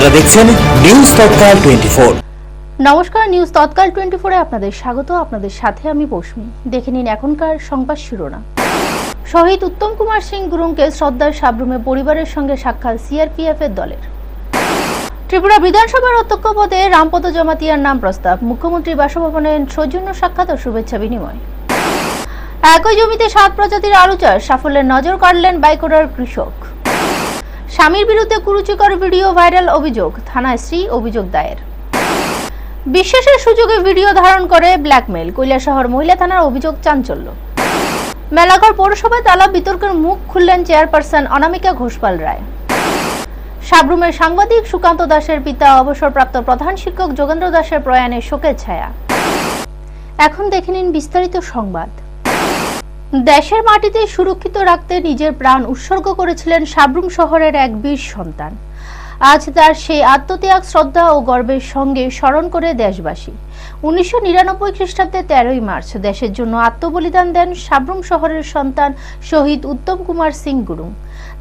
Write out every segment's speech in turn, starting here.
আপনারা দেখছেন নিউজ তৎকাল 24। নমস্কার, নিউজ তৎকাল 24 এ আপনাদের স্বাগত। আপনাদের সাথে আমি পৌশমী। দেখে নিন এখনকার সংবাদ শিরোনাম। শহীদ উত্তম কুমার সিং গুরুংকে শ্রদ্ধার সাব্রুমে পরিবারের সঙ্গে সাক্ষাৎ সিআরপিএফ এর দলের। ত্রিপুরা বিধানসভার অধ্যক্ষ পদে রামপদ জমাতিয়ার নাম প্রস্তাব। মুখ্যমন্ত্রী বাসভবনে সৌজন্য সাক্ষাৎ ও শুভেচ্ছা বিনিময়। একই জমিতে 7 প্রজাতির আলু চাষ, সাফল্যের নজর কাড়লেন বাইকোড়ার কৃষক। স্বামীর বিরুদ্ধে কুরুচিকর ভিডিও ভাইরাল, অভিযোগ, থানায় স্ত্রী অভিযোগ দায়ের। বিশ্বাসের সুযোগে ভিডিও ধারণ করে ব্ল্যাকমেল, কৈলাসহর মহিলা থানার অভিযোগ চাঞ্চল্য। মেলাঘর পৌরসভায় তালা, বিতর্কের মুখ খুললেন চেয়ারপারসন অনামিকা ঘোষপাল রায়। সাব্রুমের সাংবাদিক সুকান্ত দাসের পিতা অবসরপ্রাপ্ত প্রধান শিক্ষক যোগেন্দ্র দাসের প্রয়াণে শোকের ছায়া। এখন দেখে নিন বিস্তারিত সংবাদ। দেশের মাটিতে সুরক্ষিত রাখতে নিজের প্রাণ উৎসর্গ করেছিলেন সাব্রুম শহরের এক বীর সন্তান। আজ তার সেই আত্মত্যাগ শ্রদ্ধা ও গর্বের সঙ্গে স্মরণ করে দেশবাসী। 1999 খ্রিস্টাব্দে 13ই মার্চ দেশের জন্য আত্মবলিদান দেন সাব্রুম শহরের সন্তান শহীদ উত্তম কুমার সিং গুরুং।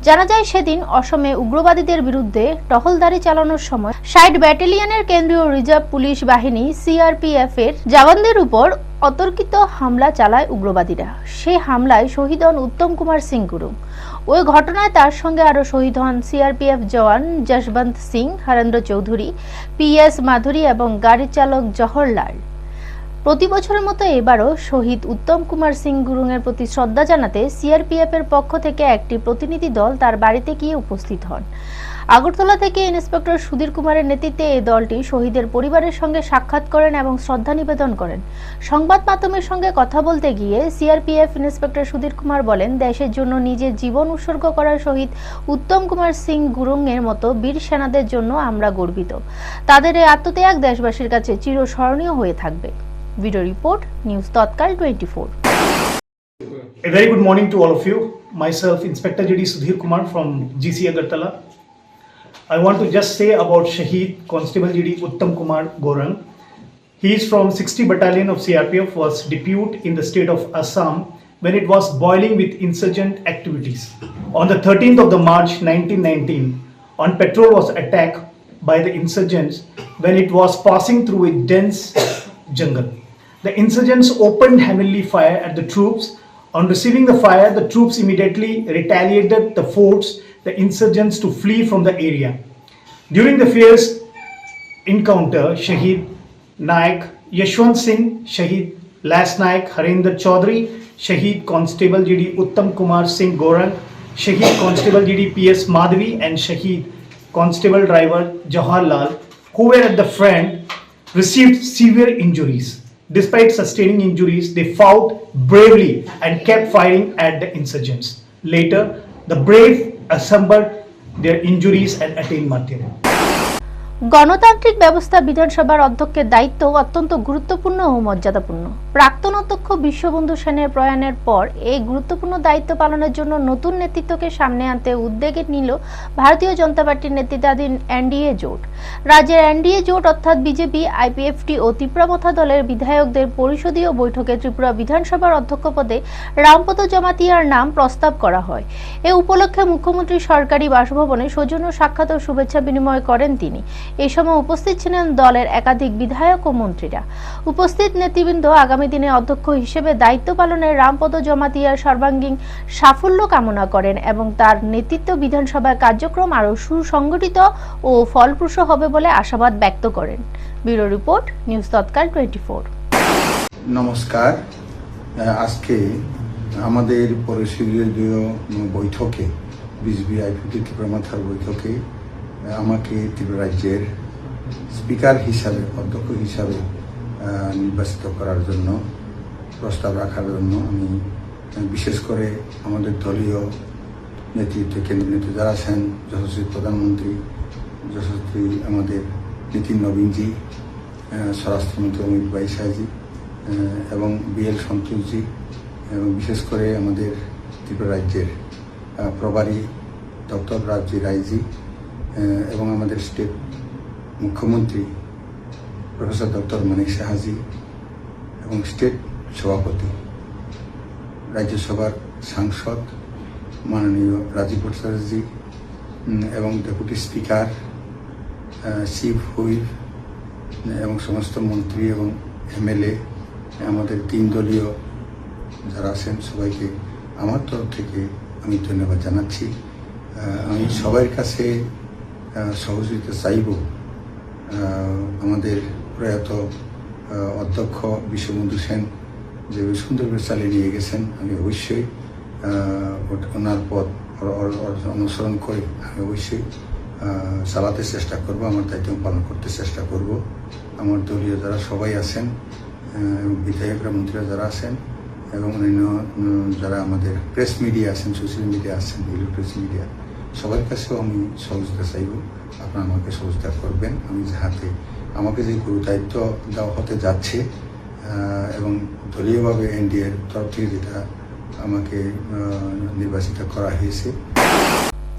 জানা যায়, সেদিন অসমে উগ্রবাদীদের বিরুদ্ধে টহলদারি চালানোর সময় 60 ব্যাটালিয়নের কেন্দ্রীয় রিজার্ভ পুলিশ বাহিনী সিআরপিএফ এর জওয়ানদের উপর অতর্কিত হামলা চালায় উগ্রবাদীরা। সেই হামলায় শহীদ হন উত্তম কুমার সিং গুরুং। ওই ঘটনায় তার সঙ্গে আরো শহীদ হন সিআরপিএফ জওয়ান যশবন্ত সিং, হরেন্দ্র চৌধুরী, পিএস মাধুরী এবং গাড়ি চালক জহরলাল। প্রতি বছরের মতো এবারও শহীদ উত্তম কুমার সিং গুরুং এর প্রতি শ্রদ্ধা জানাতে সিআরপিএফ এর পক্ষ থেকে একটি প্রতিনিধি দল তার বাড়িতে গিয়ে উপস্থিত হন। আগরতলা থেকে ইন্সপেক্টর সুধীর কুমারের নেতৃত্বে এই দলটি শহীদের পরিবারের সঙ্গে সাক্ষাৎ করেন এবং শ্রদ্ধা নিবেদন করেন। সংবাদ মাধ্যমের সঙ্গে কথা বলতে গিয়ে সিআরপিএফ ইন্সপেক্টর সুধীর কুমার বলেন, দেশের জন্য নিজের জীবন উৎসর্গ করা শহীদ উত্তম কুমার সিং গুরুং এর মতো বীর সেনাদের জন্য আমরা গর্বিত। তাদের এই আত্মত্যাগ দেশবাসীর কাছে চিরস্মরণীয় হয়ে থাকবে। Video report, News Tatkal 24. A very good morning to all of you. Myself, Inspector J.D. Sudhir Kumar from GC Agartala. I want to just say about Shaheed Constable J.D. Uttam Kumar Gorang. He is from 60 Battalion of CRPF, was deputed in the state of Assam when it was boiling with insurgent activities. On the 13th of the March 1919, on patrol was attacked by the insurgents when it was passing through a dense jungle. The insurgents opened heavily fire at the troops. On receiving the fire, the troops immediately retaliated the forced the insurgents to flee from the area. During the fierce encounter, Shaheed Naik Yashwant Singh, Shaheed Las Naik Harinder Chaudhary, Shaheed Constable J.D. Uttam Kumar Singh Gorang, Shaheed Constable J.D. P.S. Madhavi and Shaheed Constable Driver Jawahar Lal, who were at the front, received severe injuries. Despite sustaining injuries, they fought bravely and kept firing at the insurgents. Later, the brave assembled their injuries and attained martyrdom. গণতান্ত্রিক ব্যবস্থা বিধানসভার অধ্যক্ষের দায়িত্ব অত্যন্ত গুরুত্বপূর্ণ ও মর্যাদাপূর্ণ। প্রাক্তন অধ্যক্ষ বিশ্ববন্ধু সেনের প্রয়াণের পর এই গুরুত্বপূর্ণ দায়িত্ব পালনের জন্য নতুন নেতৃত্বকে সামনে আনতে উদ্যোগ নিল ভারতীয় জনতা পার্টির নেতৃত্বাধীন এনডিএ জোট। রাজ্যের এনডিএ জোট অর্থাৎ বিজেপি, আইপিএফটি ও ত্রিপুরা দলের বিধায়কদের পরিষদীয় বৈঠকে ত্রিপুরা বিধানসভার অধ্যক্ষ পদে রামপদ জমাতিয়ার নাম প্রস্তাব করা হয়। এ উপলক্ষে মুখ্যমন্ত্রী সরকারি বাসভবনে সৌজন্য সাক্ষাৎ ও শুভেচ্ছা বিনিময় করেন তিনি। এই সময় উপস্থিত ছিলেন দলের একাধিক বিধায়ক ও মন্ত্রীরা। উপস্থিত নেতৃবৃন্দ আগামী দিনে অধ্যক্ষ হিসেবে দায়িত্ব পালনে রামপদ জমাতিয়ার সর্বাঙ্গীন সাফল্য কামনা করেন এবং তার নেতৃত্ব বিধানসভার কার্যক্রম আরও সুসংগঠিত ও ফলপ্রসূ হবে বলে আশাবাদ ব্যক্ত করেন। ব্যুরো রিপোর্ট, নিউজ তৎকাল 24। নমস্কার। আজকে আমাদের পরিষদীয় বৈঠকে বিজেপি আইপিএফটি ত্রিপুরা মাথার বৈঠকে আমাকে ত্রিপুরা রাজ্যের স্পিকার হিসাবে, অধ্যক্ষ হিসাবে নির্বাচিত করার জন্য, প্রস্তাব রাখার জন্য আমি বিশেষ করে আমাদের দলীয় নেতৃত্ব, কেন্দ্রীয় নেতৃত্ব যারা আছেন, যশস্বী প্রধানমন্ত্রী, যশস্বী আমাদের নীতিন নবীনজি, স্বরাষ্ট্রমন্ত্রী অমিত ভাই শাহজি এবং বিএল সন্তোষজি, এবং বিশেষ করে আমাদের ত্রিপুরা রাজ্যের প্রভারী ডক্টর রাজজি রায়জি এবং আমাদের স্টেট মুখ্যমন্ত্রী প্রফেসর ডক্টর মানিক সাহাজি এবং স্টেট সভাপতি, রাজ্যসভার সাংসদ মাননীয় রাজীব ভট্টাচার্যজি এবং ডেপুটি স্পিকার চিফ হুইপ এবং সমস্ত মন্ত্রী এবং এমএলএ, আমাদের 3 দলীয় যারা আছেন সবাইকে আমার তরফ থেকে আমি ধন্যবাদ জানাচ্ছি। আমি সবার কাছে সহযোগিতা চাইব। আমাদের প্রয়াত অধ্যক্ষ বিশ্ববন্ধু সেন যে সুন্দরভাবে চালিয়ে নিয়ে গেছেন, আমি অবশ্যই ওনার পথ অনুসরণ করে আমি অবশ্যই চালাতে চেষ্টা করব, আমার দায়িত্ব পালন করতে চেষ্টা করব। আমার দলীয় যারা সবাই আছেন, বিধায়করা, মন্ত্রীরা যারা আছেন এবং অন্যান্য যারা আমাদের প্রেস মিডিয়া আছেন, সোশ্যাল মিডিয়া আছেন, প্রেস মিডিয়া, সবার কাছেও আমি সহযোগিতা চাইব। আপনারা আমাকে সহযোগিতা করবেন। আমি যাহাতে আমাকে যে গুরু দায়িত্ব দেওয়া হতে যাচ্ছে এবং দলীয়ভাবে এনডিএর তরফ থেকে যেটা আমাকে নির্বাচিত করা হয়েছে,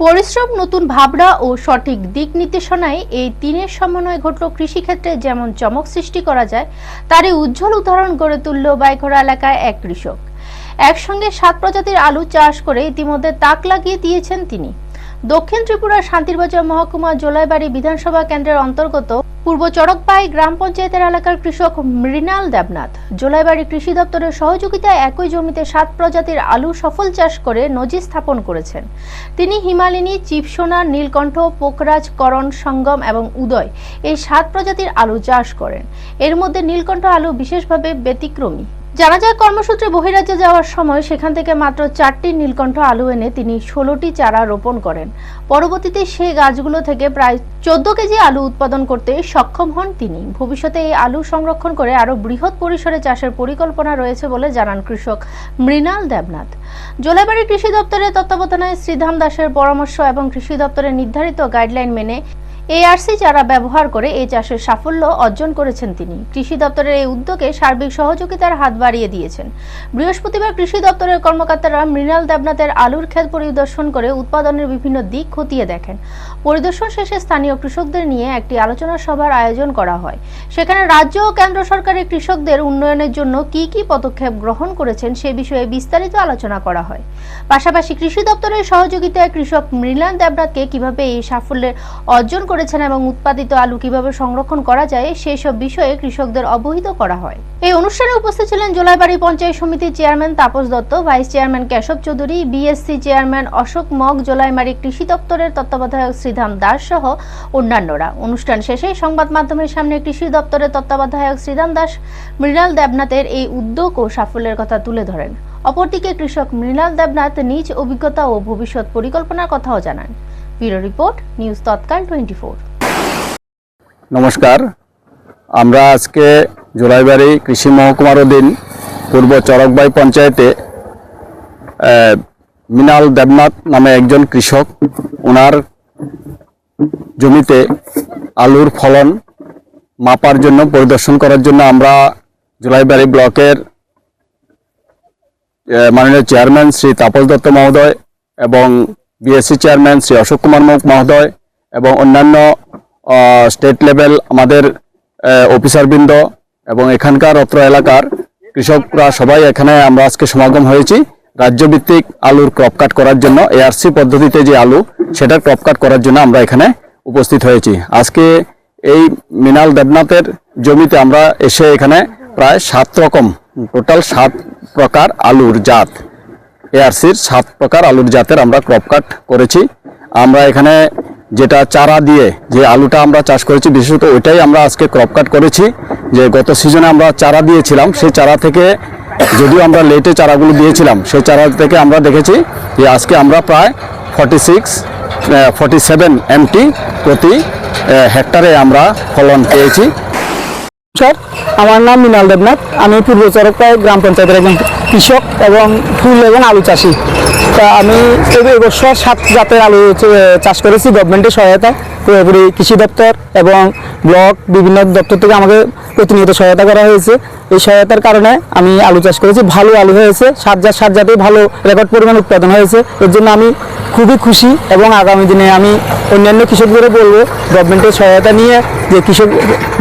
পরিশ্রম, নতুন ভাবনা ও সঠিক দিক নির্দেশনায় এই 3-এর সমন্বয় ঘটল কৃষিক্ষেত্রে যেমন চমক সৃষ্টি করা যায় তারই উজ্জ্বল উদাহরণ গড়ে তুলল বাইখরা এলাকায় এক কৃষক। একসঙ্গে 7 প্রজাতির আলু চাষ করে ইতিমধ্যে তাক লাগিয়ে দিয়েছেন তিনি। দক্ষিণ ত্রিপুরার শান্তিরবাজার মহকুমা জোলাইবাড়ি বিধানসভা কেন্দ্রের অন্তর্গত পূর্ব চড়কবাই গ্রাম পঞ্চায়েতের এলাকার কৃষক মৃণাল দেবনাথ জোলাইবাড়ি কৃষি দপ্তরের সহযোগিতায় একই জমিতে 7 প্রজাতির আলু সফল চাষ করে নজির স্থাপন করেছেন। তিনি হিমালিনী, চিপসোনা, নীলকণ্ঠ, পোকরাজ, করণ, সঙ্গম এবং উদয় এই 7 প্রজাতির আলু চাষ করেন। এর মধ্যে নীলকণ্ঠ আলু বিশেষভাবে ব্যতিক্রমী। জানা যায়, কর্মসূত্রে বহিরাজ্যে যাওয়ার সময় সেখান থেকে মাত্র 4টি নীলকণ্ঠ আলু এনে তিনি 16টি চারা রোপণ করেন। পরবর্তীতে সেই গাছগুলো থেকে প্রায় 14 কেজি আলু উৎপাদন করতে সক্ষম হন তিনি। ভবিষ্যতে এই আলু সংরক্ষণ করে আরো বৃহৎ পরিসরে চাষের পরিকল্পনা রয়েছে বলে জানান কৃষক মৃণাল দেবনাথ। জোলাইবাড়ি কৃষি দপ্তরের তত্ত্বাবধানে শ্রীধাম দাসের পরামর্শ এবং কৃষি দপ্তরের নির্ধারিত গাইডলাইন মেনে এআরসি চারা ব্যবহার করে এই চাষের সাফল্য অর্জন করেছেন তিনি। কৃষি দপ্তরের এই উদ্যোগে সার্বিক সহযোগিতার হাত বাড়িয়ে দিয়েছেন। বৃহস্পতিবার কৃষি দপ্তরের কর্মকর্তারা মৃণাল দেবনাথের আলুর ক্ষেত পরিদর্শন করে উৎপাদনের বিভিন্ন দিক খতিয়ে দেখেন। পরিদর্শন শেষে স্থানীয় কৃষকদের নিয়ে একটি আলোচনা সভার আয়োজন করা হয়। সেখানে রাজ্য ও কেন্দ্র সরকারের কৃষকদের উন্নয়নের জন্য কি কি পদক্ষেপ গ্রহণ করেছেন সে বিষয়ে বিস্তারিত আলোচনা করা হয়। পাশাপাশি কৃষি দপ্তরের সহযোগিতায় কৃষক মৃণাল দেবনাথকে কিভাবে এই সাফল্যের অর্জন করেছেন এবং উৎপাদিত আলু কিভাবে সংরক্ষণ করা যায় সেই সব বিষয়ে কৃষকদের অবহিত করা হয়। এই অনুষ্ঠানে উপস্থিত ছিলেন জোলাইবাড়ি পঞ্চায়েত সমিতির chairman Tapas Dutta, vice chairman Keshab Chowdhury, BSC chairman Ashok Mog, Jolaibari কৃষি দপ্তরের তত্ত্বাবধায়ক শ্রীধাম দাস সহ অন্যান্যরা। অনুষ্ঠান শেষে সংবাদ মাধ্যমের সামনে কৃষি দপ্তরের তত্ত্বাবধায়ক শ্রীধাম দাস মৃণাল দেবনাথের এই উদ্যোগ ও সাফল্যের কথা তুলে ধরেন। অপরদিকে কৃষক মৃণাল দেবনাথ নিজ অভিজ্ঞতা ও ভবিষ্যৎ পরিকল্পনার কথাও জানান। ব্যুরো রিপোর্ট, নিউজ তৎকাল 24। নমস্কার, আমরা আজকে জোলাইবাড়ি কৃষি মহকুমার অধীন পূর্ব চড়কবাই পঞ্চায়েতে মৃণাল দেবনাথ নামে একজন কৃষক, ওনার জমিতে আলুর ফলন মাপার জন্য, পরিদর্শন করার জন্য আমরা জোলাইবাড়ি ব্লকের মাননীয় চেয়ারম্যান শ্রী তাপস দত্ত মহোদয় এবং বিএসসি চেয়ারম্যান শ্রী অশোক কুমার মহোদয় এবং অন্যান্য স্টেট লেভেল আমাদের অফিসারবৃন্দ এবং এখানকার অত্র এলাকার কৃষকরা সবাই এখানে আমরা আজকে সমাগম হয়েছি রাজ্যভিত্তিক আলুর ক্রপ কাট করার জন্য। এআরসি পদ্ধতিতে যে আলু, সেটার ক্রপ কাট করার জন্য আমরা এখানে উপস্থিত হয়েছি। আজকে এই মৃণাল দেবনাথের জমিতে আমরা এসে এখানে প্রায় 7 রকম, টোটাল 7 প্রকার আলুর জাত, এআরসির 7 প্রকার আলুর জাতের আমরা ক্রপ কাট করেছি। আমরা এখানে যেটা চারা দিয়ে যে আলুটা আমরা চাষ করেছি, বিশেষত ওইটাই আমরা আজকে ক্রপ কাট করেছি। যে গত সিজনে আমরা চারা দিয়েছিলাম, সেই চারা থেকে যদিও আমরা লেটে চারাগুলো দিয়েছিলাম, সেই চারা থেকে আমরা দেখেছি যে আজকে আমরা প্রায় 47 MT প্রতি হেক্টরে আমরা ফলন পেয়েছি। স্যার, আমার নাম মৃণাল দেবনাথ। আমি পূর্ব চড়কবাই গ্রাম পঞ্চায়েতের একজন কৃষক এবং ফুল এবং আলু চাষি। তা আমি এবছর 7 জাতের আলু চাষ করেছি গভর্নমেন্টের সহায়তায়। পুরোপুরি কৃষি দপ্তর এবং ব্লক বিভিন্ন দপ্তর থেকে আমাকে প্রতিনিয়ত সহায়তা করা হয়েছে। এই সহায়তার কারণে আমি আলু চাষ করেছি, ভালো আলু হয়েছে, 7 জাতেই ভালো রেকর্ড পরিমাণ উৎপাদন হয়েছে। এর জন্য আমি খুবই খুশি এবং আগামী দিনে আমি অন্যান্য কৃষকদেরও বলবো গভর্নমেন্টের সহায়তা নিয়ে যে কৃষক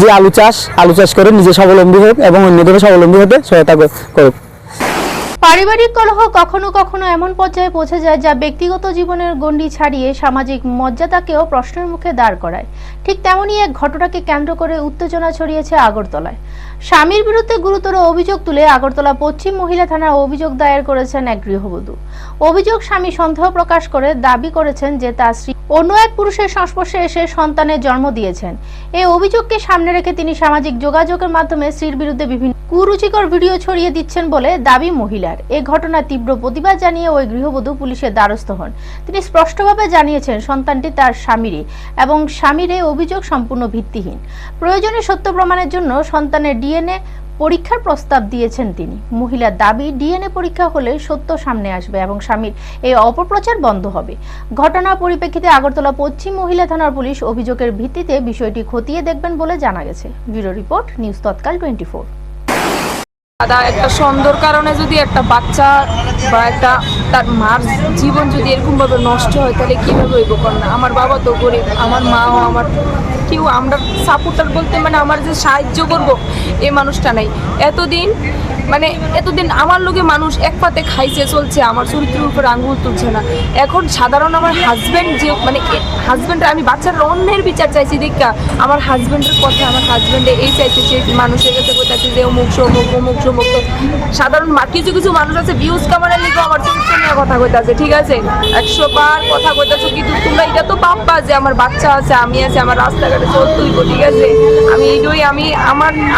যে আলু চাষ করে নিজে স্বাবলম্বী হোক এবং অন্যদের স্বাবলম্বী হতে সহায়তা করুক। পারিবারিক কলহ কখনো কখনো এমন পর্যায়ে পৌঁছে যায় যা ব্যক্তিগত জীবনের গণ্ডি ছাড়িয়ে সামাজিক মর্যাদাকেও প্রশ্নের মুখে দাঁড় করায়। ঠিক তেমনই এক ঘটনাকে কেন্দ্র করে উত্তেজনা ছড়িয়েছে আগরতলায়। স্বামীর বিরুদ্ধে গুরুতর অভিযোগ তুলে আগরতলা পশ্চিম মহিলা থানায় অভিযোগ দায়ের করেছেন এক গৃহবধূ। অভিযোগ, স্বামী সন্দেহ প্রকাশ করে দাবি করেছেন যে তার স্ত্রী অন্য এক পুরুষের সংস্পর্শে এসে সন্তানের জন্ম দিয়েছেন। এই অভিযোগকে সামনে রেখে তিনি সামাজিক যোগাযোগের মাধ্যমে স্ত্রীর বিরুদ্ধে বিভিন্ন কুরুচিকর ভিডিও ছড়িয়ে দিচ্ছেন বলে দাবি মহিলার। এই ঘটনার তীব্র প্রতিবাদ জানিয়ে ওই গৃহবধূ পুলিশের দ্বারস্থ হন। তিনি স্পষ্টভাবে জানিয়েছেন সন্তানটি তার স্বামীরই এবং স্বামীর এই অভিযোগ সম্পূর্ণ ভিত্তিহীন। প্রয়োজনে সত্য প্রমাণের জন্য সন্তানের ডিএনএ পরীক্ষার প্রস্তাব দিয়েছেন তিনি। মহিলার দাবি, ডিএনএ পরীক্ষা হলে সত্য সামনে আসবে এবং স্বামীর এই অপপ্রচার বন্ধ হবে। ঘটনার পরিপ্রেক্ষিতে আগরতলা পশ্চিম মহিলা থানার পুলিশ অভিযোগের ভিত্তিতে বিষয়টি খতিয়ে দেখবেন বলে জানা গেছে। ব্যুরো রিপোর্ট, নিউজ তৎকাল 24। দাদা, একটা সন্দেহের কারণে যদি একটা বাচ্চা বা একটা তার মার জীবন যদি এরকম ভাবে নষ্ট হয় তাহলে কিভাবে হইব না? আমার বাবা তো গরিব, আমার মাও আমার কেউ আমরা সাপোর্টার বলতে মানে আমার যে সাহায্য করব এই মানুষটা নাই। এতদিন আমার লোকে মানুষ এক পাতে খাইছে চলছে, আমার চরিত্রের উপর আঙ্গুল তুলছে না। এখন সাধারণ আমার হাজব্যান্ড যে হাজব্যান্ড, আমি বাচ্চার অন্যের বিচার চাইছি দেখা আমার হাজব্যান্ডের কথা, আমার হাজব্যান্ডে এই চাইছে যে মানুষের কাছে কোথাচ্ছে যে অমুক সমুক অমুক সমুক। সাধারণ কিছু কিছু মানুষ আছে ভিউজ কামানোর লিগে আমার চরিত্র নিয়ে কথা কইতাছে, ঠিক আছে 100 বার কথা কইতাছো, কিন্তু তোমরা এটা তো পাপ্পা যে আমার বাচ্চা আছে, আমি আছে, আমার রাস্তাঘাটে চলতেই, ঠিক আছে। আমি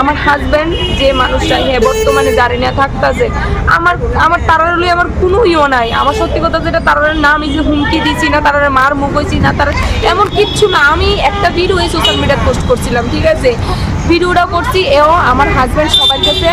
আমার হাজব্যান্ড যে মানুষটা বর্তমানে দাঁড়িয়ে নিয়ে থাকতেছে, আমার তারার লই আমার কোনো ইও নাই। আমার সত্যি কথা যেটা তারার না আমি যে হুমকি দিছি না, তারার মার মুখ হয়েছি না, তার এমন কিচ্ছু না। আমি একটা ভিডিও এই সোশ্যাল মিডিয়ায় পোস্ট করছিলাম, ঠিক আছে, ভিডিওটা করছি। এও আমার হাজব্যান্ড সবার কাছে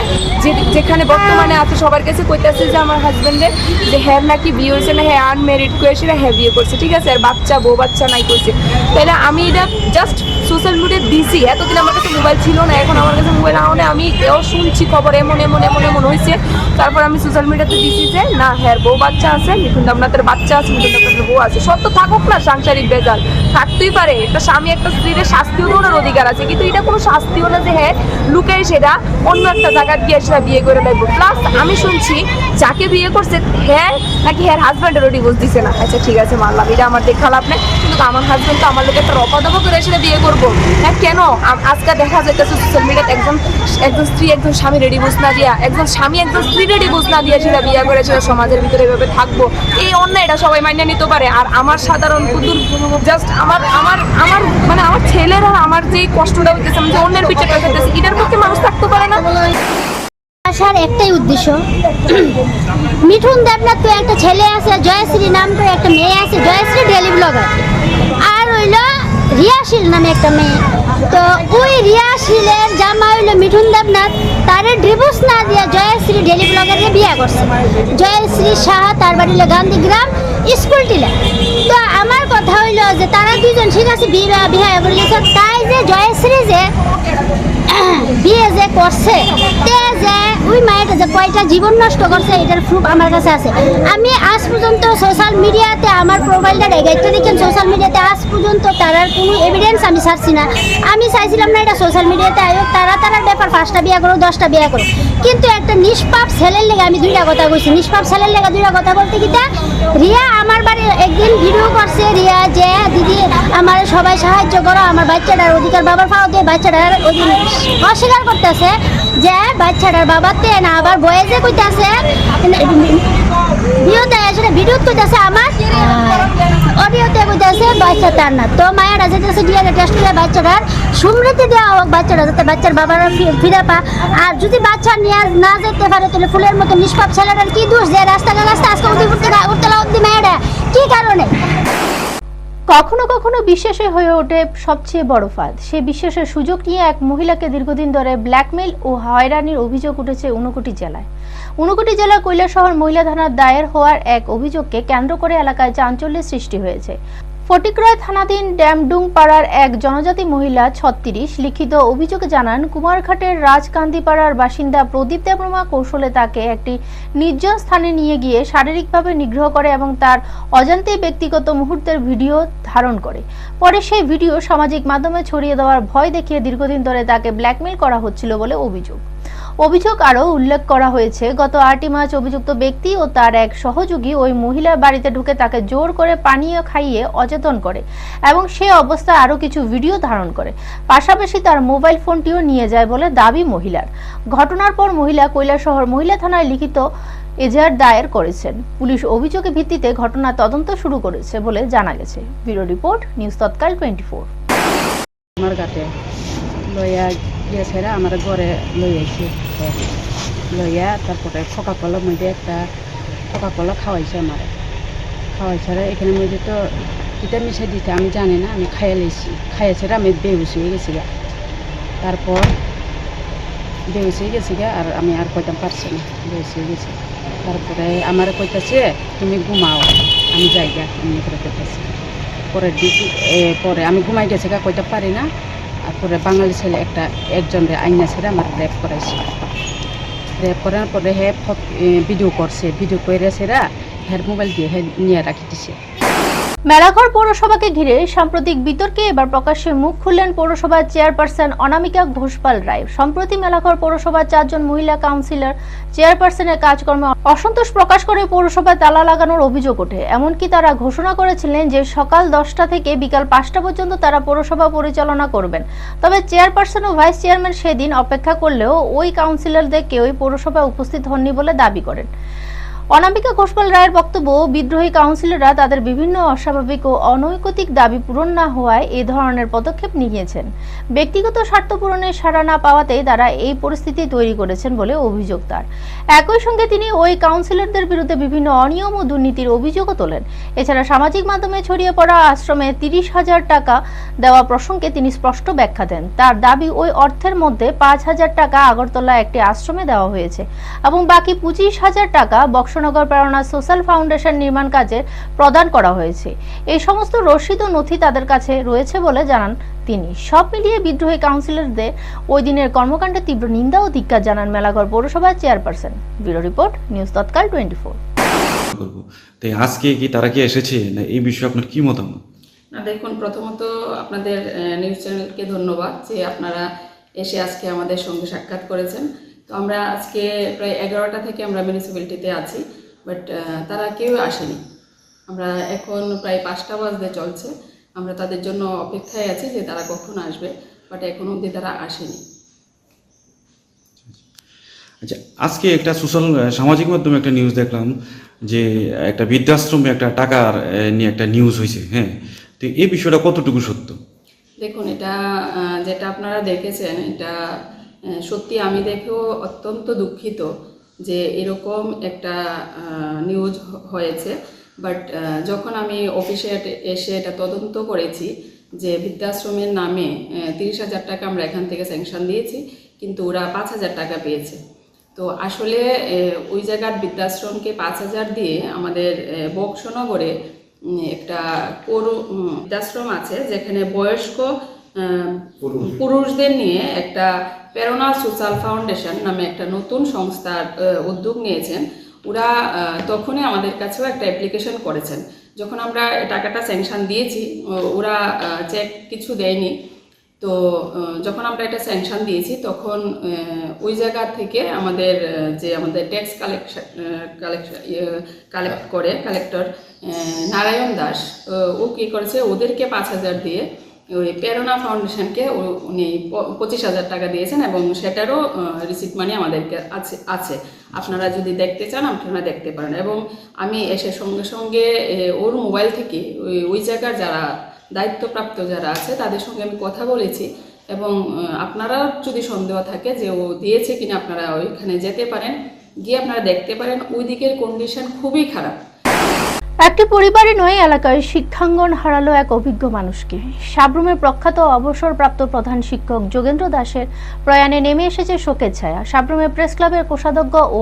যেখানে বর্তমানে আছে সবার কাছে কইতেছে যে আমার হাজব্যান্ডের যে হ্যাঁ নাকি বিয়ে হয়েছে না, হ্যাঁ আনমেরিড করেছে না, হ্যাঁ বিয়ে করছে, ঠিক আছে, আর বাচ্চা বউ বাচ্চা নাই করছে। তাহলে আমি এটা জাস্ট সোশ্যাল মিডিয়ায় দিছি। এতদিন আমার কাছে মোবাইল ছিল না, এখন আমার কাছে মোবাইল আনে, আমি এও শুনছি খবর এমন এমন এমন এমন হয়েছে। তারপর আমি সোশ্যাল মিডিয়াতে দিছি যে না হ্যাঁ বউ বাচ্চা আছে, মিঠুন দেবনাথের বাচ্চা আছে, মিঠুন দেবনাথের বউ আছে। সত্য থাকুক না, সাংসারিক বেজাল থাকতেই পারে। একটা স্বামী একটা স্ত্রীর শাস্তিও দেওয়ার অধিকার আছে, কিন্তু এটা কোনো শাস্তিও না যে হ্যাঁ লুকাই সেটা অন্য একটা জায়গায় গিয়ে সেটা বিয়ে করে লাগবে। প্লাস আমি শুনছি যাকে বিয়ে করছে হ্যাঁ নাকি হ্যাঁ হাজব্যান্ডেরও ডিভোর্স দিছে না। আচ্ছা ঠিক আছে, মানলাম, এটা আমার দেখা লাভ নেই, কিন্তু আমার হাজব্যান্ড তো আমার লোক একটা রপাদপ করে সেটা বিয়ে করবো। হ্যাঁ কেন আজকে দেখা যাইতেছে সোশ্যাল মিডিয়াতে একজন স্ত্রী একজন স্বামী ডিভোর্স না দিয়া, একজন স্বামী একজন স্ত্রী ডিভোর্স না দিয়া সেটা বিয়ে করে সেটা সমাজের ভিতরে এভাবে থাকবো, এই অন্যায় এটা সবাই মাইনে নিতে পারে। আর আমার সাধারণ কুতুর জাস্ট আমার মানে আমার ছেলেরা আমার যে কষ্টটা হইতেছে, আমি যে অন্যের বিচারটা করতেছি, এটার পক্ষে মানুষ থাকতে পারে না। আসার একটাই উদ্দেশ্য, মিঠুন দেবনাথ তো একটা ছেলে আছে, জয়শ্রী নাম করে একটা মেয়ে আছে, জয়শ্রী ডেলি ব্লগার, আর হইল রিয়াশীল নামে একটা মেয়ে। তো ওই রিয়াশীলের জামা হইল মিঠুন দেবনাথ, তারে ডিভোর্স না দিয়া জয়শ্রী ডেলি ব্লগারে বিয়ে করছে। জয়শ্রী সাহা, তার বাড়ি হইল গান্ধীগ্রাম স্কুল টিলা। তো আমার কথা হইল যে তারা দুজন ঠিক আছে বিয়ে করে গেছে, তাই যে জয়শ্রী যে বিয়ে যে করছে তে যে ওই মায়ের যে কয়টা জীবন নষ্ট করছে এটার প্রুফ আমার কাছে আছে। আমি আজ পর্যন্ত সোশ্যাল মিডিয়াতে আমার প্রোফাইলটা রেগাইতে দেখেন, সোশ্যাল মিডিয়াতে আজ পর্যন্ত তারার কোনো এভিডেন্স আমি ছাড়ছি না। আমি চাইছিলাম না এটা সোশ্যাল মিডিয়াতে আয়োগ, তারার ব্যাপার 5টা বিয়ে করো 10টা বিয়ে করো, কিন্তু একটা নিষ্পাপ ছেলের লেগে আমি 2টা কথা কইছি। নিষ্পাপ ছেলের লেগে 2টা কথা বলতে গিয়ে রিয়া আমার বাড়ি একদিন ভিডিও করছে, রিয়া যে দিদি আমার সবাই সাহায্য করো, আমার বাচ্চাটার অধিকার বাবার পাওয়া দিয়ে বাচ্চাটার অস্বীকার করতেছে যে বাচ্চাটার বাবাতে না, আবার বয়েজে কইতাছে ভিডিও কইতাছে আমার অডিওতে কইতাছে বাচ্চা তার না। তো মায়েরা যেতেছে ডিএনএ টেস্ট করে বাচ্চাটার সমৃদ্ধি দেওয়া হোক, বাচ্চাটা যাতে বাচ্চার বাবার ফিরে পা। আর যদি বাচ্চা নিয়ে না যেতে পারে তাহলে ফুলের মতো নিষ্পাপ ছেলেটার কি দোষ যে রাস্তায় আজকে উঠতে মেয়েরা কি কারণে? কখনো কখনো বিশ্বাসে হয়ে ওঠে সবচেয়ে বড় ফাঁদ। সেই বিশ্বাসের সুযোগ নিয়ে এক মহিলাকে দীর্ঘদিন ধরে ব্ল্যাকমেইল ও হয়রানির অভিযোগ উঠেছে ঊনকোটি জেলায়। ঊনকোটি জেলার কৈলাসহর মহিলা থানার দায়ের হওয়ার এক অভিযোগকে কেন্দ্র করে এলাকায় চাঞ্চল্যের সৃষ্টি হয়েছে। ফটিকরায় থানাধীন ড্যামডুং পাড়ার এক জনজাতি মহিলা 36 লিখিত অভিযোগে জানান, কুমারঘাটের রাজকান্দিপাড়ার বাসিন্দা প্রদীপ দেববর্মা কৌশলে তাকে একটি নির্জন স্থানে নিয়ে গিয়ে শারীরিকভাবে নিগ্রহ করে এবং তার অজান্তেই ব্যক্তিগত মুহূর্তের ভিডিও ধারণ করে। পরে সেই ভিডিও সামাজিক মাধ্যমে ছড়িয়ে দেওয়ার ভয় দেখিয়ে দীর্ঘদিন ধরে তাকে ব্ল্যাকমেইল করা হচ্ছিল বলে অভিযোগ। অভিযোগ আরও উল্লেখ করা হয়েছে, গত 8 মার্চ অভিযুক্ত ব্যক্তি ও তার এক সহযোগী ওই মহিলার বাড়িতে ঢুকে তাকে জোর করে পানীয় খাইয়ে অচেতন করে এবং সে অবস্থায় আরও কিছু ভিডিও ধারণ করে। পাশাপাশি তার মোবাইল ফোনটিও নিয়ে যায় বলে দাবি মহিলার। ঘটনার পর মহিলা কৈলাসহর মহিলা থানায় লিখিত এজাহার দায়ের করেছেন। পুলিশ অভিযোগের ভিত্তিতে ঘটনা তদন্ত শুরু করেছে বলে জানা গেছে। ব্যুরো রিপোর্ট, নিউজ তৎকাল 24। আমার গাতে লইয়া গিয়েছে, আমার ঘরে লই আইছে, লইয়া তারপরে কোকাকোলা মধ্যে একটা কোকাকোলা খাওয়াইছে, আমার খাওয়াইছে। এখানে মধ্যে তো এটা মিশে দিতে আমি জানি না, আমি খাইয়ে লাইছি, খাইয়েছে আমি বেহুশ হয়ে গেছি গা। তারপর বেহুশ হয়ে গেছি গা, আর আমি আর কইতাম পারছি না, বেহুশ হয়ে গেছি। তারপরে আমার কইতাছে তুমি ঘুমাও, আমি যাই গা, এমনি করে কইতাছি। পরের দিকে পরে আমি ঘুমাই গেছি গা, কইতে পারি না। আর পরে বাঙালি ছেলে একজনের আইনা ছেড়ে আমার রেপ করাইছে। রেপ করার পরে হে ভিডিও করছে, ভিডিও করে সেরা হের মোবাইল দিয়ে হে নিয়ে রাখি দিছে। মেলাঘর পৌরসভাকে ঘিরে সাম্প্রতিক বিতর্কে এবার প্রকাশ্যে মুখ খুললেন পৌরসভার চেয়ারপারসন অনামিকা ঘোষপাল রায়। সম্প্রতি মেলাঘর পৌরসভার 4 জন মহিলা কাউন্সিলর চেয়ারপারসনের কাজকর্মে অসন্তোষ প্রকাশ করে পৌরসভায় তালা লাগানোর অভিযোগ ওঠে। এমনকি তারা ঘোষণা করেছিলেন যে সকাল 10টা থেকে বিকাল 5টা পর্যন্ত তারা পৌরসভা পরিচালনা করবেন। তবে চেয়ারপারসন ও ভাইস চেয়ারম্যান সেদিন অপেক্ষা করলেও ওই কাউন্সিলরদের কেউই পৌরসভায় উপস্থিত হননি বলে দাবি করেন। অনামিকা ঘোষপাল রায়ের বক্তব্য, বিদ্রোহী কাউন্সিলররা তাদের বিভিন্ন অস্বাভাবিক ও অনৈতিক দাবি পূরণ না হওয়ায় এ ধরনের পদক্ষেপ নিয়েছেন। ব্যক্তিগত স্বার্থ পূরণের সাড়া না পাওয়াতেই তারা এই পরিস্থিতি তৈরি করেছেন বলে অভিযোগ তার। একই সঙ্গে তিনি ওই কাউন্সিলরদের বিরুদ্ধে বিভিন্ন অনিয়ম ও দুর্নীতির অভিযোগও তোলেন। এছাড়া সামাজিক মাধ্যমে ছড়িয়ে পড়া আশ্রমে 30,000 টাকা দেওয়া প্রসঙ্গে তিনি স্পষ্ট ব্যাখ্যা দেন। তার দাবি, ওই অর্থের মধ্যে 5,000 টাকা আগরতলা একটি আশ্রমে দেওয়া হয়েছে এবং বাকি 25,000 টাকা বক্সনগর প্রেরণা সোশ্যাল ফাউন্ডেশন নির্মাণ কাজে প্রদান করা হয়েছে। এই সমস্ত রসিদ ও নথি তাদের কাছে রয়েছে বলে জানান তিনি। সব মিলিয়ে বিদ্রোহী কাউন্সিলরদের ওই দিনের কর্মকাণ্ডে তীব্র নিন্দা ও ধিক্কার জানান মেলাঘর পৌরসভার চেয়ারপারসন। ব্যুরো রিপোর্ট, নিউজ তৎকাল 24। তাই আজকে কি তারা কি এসেছে না, এই বিষয়ে আপনার কি মতামত? না, দেখুন, প্রথমত আপনাদের নিউজ চ্যানেলকে ধন্যবাদ যে আপনারা এসে আজকে আমাদের সঙ্গে সাক্ষাৎ করেছেন। তো আমরা আজকে প্রায় 11টা থেকে আমরা মিউনিসিপ্যালিটিতে আছি, বাট তারা কেউ আসেনি। আমরা এখন প্রায় 5টা বাজতে চলছে, আমরা তাদের জন্য অপেক্ষায় আছি যে তারা কখন আসবে, বাট এখন অবধি তারা আসেনি। আচ্ছা, আজকে একটা সামাজিক মাধ্যমে একটা নিউজ দেখলাম যে একটা বৃদ্ধাশ্রমে একটা টাকার নিয়ে একটা নিউজ হয়েছে। হ্যাঁ, তো এই বিষয়টা কতটুকু সত্য? দেখুন, এটা যেটা আপনারা দেখেছেন, এটা সত্যি আমি দেখেও অত্যন্ত দুঃখিত যে এরকম একটা নিউজ হয়েছে। বাট যখন আমি অফিসে এসে এটা তদন্ত করেছি যে বৃদ্ধাশ্রমের নামে 30,000 টাকা আমরা এখান থেকে স্যাংশন দিয়েছি, কিন্তু ওরা 5,000 টাকা পেয়েছে। তো আসলে ওই জায়গার বৃদ্ধাশ্রমকে 5,000 দিয়ে আমাদের বক্সনগরে একটা বৃদ্ধাশ্রম আছে যেখানে বয়স্ক পুরুষদের নিয়ে একটা প্রেরণা সোশ্যাল ফাউন্ডেশন নামে একটা নতুন সংস্থার উদ্যোগ নিয়েছেন। ওরা তখনই আমাদের কাছেও একটা অ্যাপ্লিকেশন করেছেন। যখন আমরা টাকাটা স্যাংশন দিয়েছি, ওরা চেক কিছু দেয়নি। তো যখন আমরা এটা স্যাংশন দিয়েছি তখন ওই জায়গা থেকে আমাদের ট্যাক্স কালেক্ট করে কালেক্টর নারায়ণ দাস, ও কী করেছে, ওদেরকে 5,000 দিয়ে ওই প্রেরণা ফাউন্ডেশনকে উনি 25,000 টাকা দিয়েছেন এবং সেটারও রিসিপ্ট মানি আমাদেরকে আছে। আপনারা যদি দেখতে চান আপনারা দেখতে পারেন। এবং আমি এসে সঙ্গে সঙ্গে ওর মোবাইল থেকে ওই জায়গার যারা দায়িত্বপ্রাপ্ত যারা আছে তাদের সঙ্গে আমি কথা বলেছি এবং আপনারা যদি সন্দেহ থাকে যে ও দিয়েছে কিনা আপনারা ওইখানে যেতে পারেন, গিয়ে আপনারা দেখতে পারেন। ওই দিকের কন্ডিশন খুবই খারাপ। একটি পরিবারে নয় এলাকায় শিক্ষাঙ্গন হারালো এক অভিজ্ঞ মানুষকে। সাব্রুমের প্রখ্যাত অবসরপ্রাপ্ত প্রধান শিক্ষক যোগেন্দ্র দাসের প্রয়াণে নেমে এসেছে শোকের ছায়া। সাব্রুমের প্রেস ক্লাবের কোষাধ্যক্ষ ও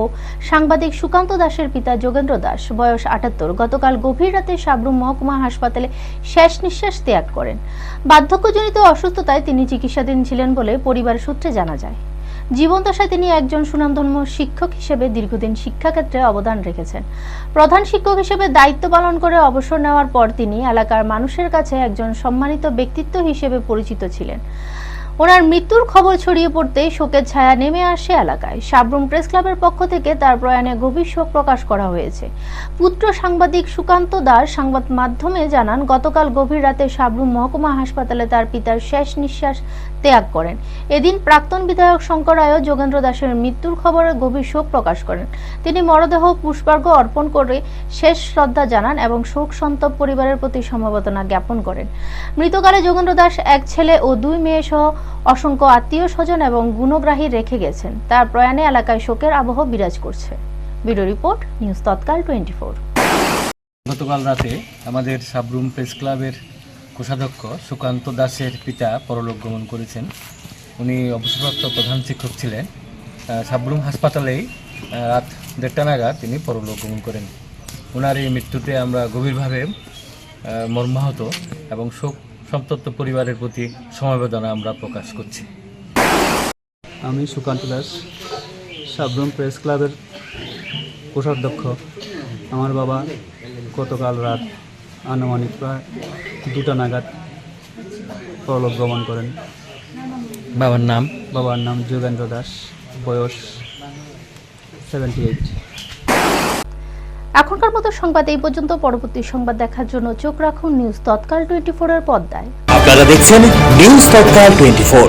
সাংবাদিক সুকান্ত দাসের পিতা যোগেন্দ্র দাস, বয়স 78, গতকাল গভীর রাতে সাব্রুম মহকুমা হাসপাতালে শেষ নিঃশ্বাস ত্যাগ করেন। বার্ধক্যজনিত অসুস্থতায় তিনি চিকিৎসাধীন ছিলেন বলে পরিবার সূত্রে জানা যায়। জীবনদশায় তিনি একজন সুনামধন্য শিক্ষক হিসেবে দীর্ঘদিন শিক্ষাক্ষেত্রে অবদান রেখেছেন। প্রধান শিক্ষক হিসেবে দায়িত্ব পালন করে অবসর নেওয়ার পর তিনি এলাকার মানুষের কাছে একজন সম্মানিত ব্যক্তিত্ব হিসেবে পরিচিত ছিলেন। ওনার মৃত্যুর খবর ছড়িয়ে পড়তেই শোকের ছায়া নেমে আসে এলাকায়। সাবরুম প্রেস ক্লাবের পক্ষ থেকে তার প্রয়াণে গভীর শোক প্রকাশ করা হয়েছে। পুত্র সাংবাদিক সুকান্ত দাস সংবাদ মাধ্যমে জানান, গতকাল গভীর রাতে সাবরুম মহকুমা হাসপাতালে তার পিতার শেষ নিঃশ্বাস ত্যাগ করেন। এদিন প্রাক্তন বিধায়ক শঙ্কর রায় যোগেন্দ্র দাসের মৃত্যুর খবরে গভীর শোক প্রকাশ করেন। তিনি মরদেহ পুষ্পার্ঘ অর্পণ করে শেষ শ্রদ্ধা জানান এবং শোক সন্তপ্ত পরিবারের প্রতি সমবেদনা জ্ঞাপন করেন। মৃতকালে যোগেন্দ্র দাস এক ছেলে ও 2 মেয়ে সহ অসংখ্য আত্মীয় স্বজন এবং গুণগ্রাহী রেখে গেছেন। তার প্রয়াণে এলাকায় শোকের আবহ বিরাজ করছে। ব্যুরো রিপোর্ট, নিউজ তৎকাল 24। গতকাল রাতে আমাদের সাবরুম প্রেস ক্লাবের কোষাধ্যক্ষ সুকান্ত দাসের পিতা পরলোক গমন করেছেন। উনি অবসরপ্রাপ্ত প্রধান শিক্ষক ছিলেন। সাবরুম হাসপাতালেই রাত 1:30 নাগাদ তিনি পরলোক গমন করেন। ওনার এই মৃত্যুতে আমরা গভীরভাবে মর্মাহত এবং শোক সন্তপ্ত পরিবারের প্রতি সমবেদনা আমরা প্রকাশ করছি। আমি সুকান্ত দাস, সাবরুম প্রেস ক্লাবের কোষাধ্যক্ষ। আমার বাবা গতকাল রাত আনুমানিক প্রায় 2টা নাগাদ পরলোক গমন করেন। বাবার নাম? বাবার নাম যোগেন্দ্র দাস, বয়স 78। এখনকার মতো সংবাদ এই পর্যন্ত। পরবর্তী সংবাদ দেখার জন্য চোখ রাখুন নিউজ তৎকাল 24 এর পর্দায়। আপনারা দেখছেন নিউজ তৎকাল 24।